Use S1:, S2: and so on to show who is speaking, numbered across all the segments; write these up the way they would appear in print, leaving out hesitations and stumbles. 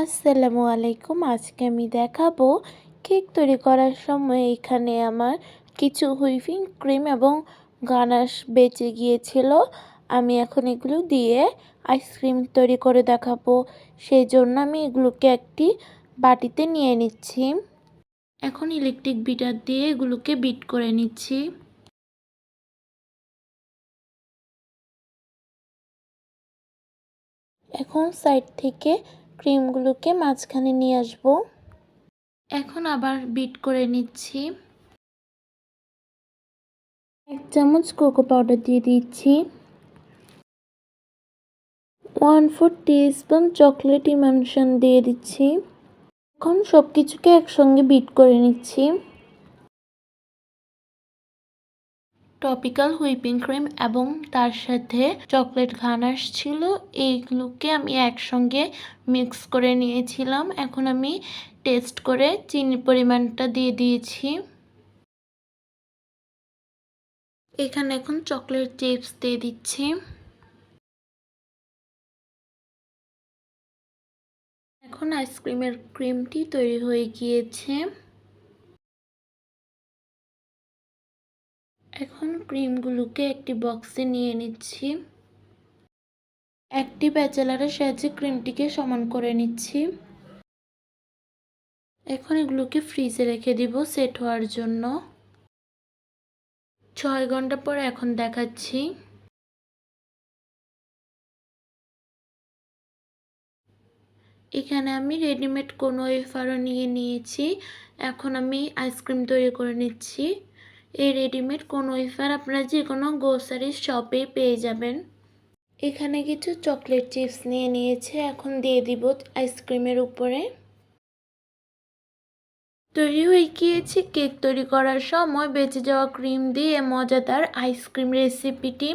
S1: আসসালামু আলাইকুম। আজকে আমি দেখাবো কেক তৈরি করার সময় এখানে আমার কিছু হুইপিং ক্রিম এবং গানাশ বেঁচে গিয়েছিল। আমি এখন এগুলো দিয়ে আইসক্রিম তৈরি করে দেখাবো। সেই জন্য আমি এগুলোকে একটি বাটিতে নিয়ে নিচ্ছি। এখন ইলেকট্রিক বিটার দিয়ে এগুলোকে বিট করে নিচ্ছি। এখন সাইড থেকে ক্রিমগুলোকে মাঝখানে নিয়ে আসবো। এখন আবার বিট করে নিচ্ছি। 1 চামচ কোকো পাউডার দিয়ে দিচ্ছি। 1/4 টিস্পুন চকলেট ইমানশন দিয়ে দিচ্ছি। এখন সব কিছুকে একসঙ্গে বিট করে নিচ্ছি। টপিক্যাল হুইপিং ক্রিম এবং তার সাথে চকলেট গানাশ ছিল, এইগুলোকে আমি একসঙ্গে মিক্স করে নিয়েছিলাম। এখন আমি টেস্ট করে চিনির পরিমাণটা দিয়ে দিয়েছি। এখানে এখন চকলেট চিপস দিয়ে দিচ্ছি। এখন আইসক্রিমের ক্রিমটি তৈরি হয়ে গিয়েছে। এখন ক্রিমগুলোকে একটি বক্সে নিয়ে নিচ্ছি। একটি প্যাচেলারের সাহায্যে ক্রিমটিকে সমান করে নিচ্ছি। এখন এগুলোকে ফ্রিজে রেখে দিব সেট হওয়ার জন্য। 6 ঘন্টা পর এখন দেখাচ্ছি। এখানে আমি রেডিমেড কোন ওয়েফারও নিয়ে নিয়েছি। এখন আমি আইসক্রিম তৈরি করে নিচ্ছি। এই রেডিমেড কোন ওয়েফার আপনারা যে কোনো গ্রোসারি শপে পেয়ে যাবেন। এখানে কিছু চকলেট চিপস নিয়ে নিয়েছে, এখন দিয়ে দিব আইসক্রিমের উপরে। তৈরি হয়ে গিয়েছে কেক তৈরি করার সময় বেঁচে যাওয়া ক্রিম দিয়ে মজাদার আইসক্রিম রেসিপিটি।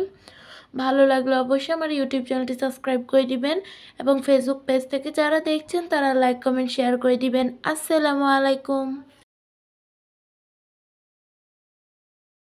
S1: ভালো লাগলে অবশ্যই আমার ইউটিউব চ্যানেলটি সাবস্ক্রাইব করে দিবেন এবং ফেসবুক পেজ থেকে যারা দেখছেন তারা লাইক কমেন্ট শেয়ার করে দিবেন। আসসালামু আলাইকুম।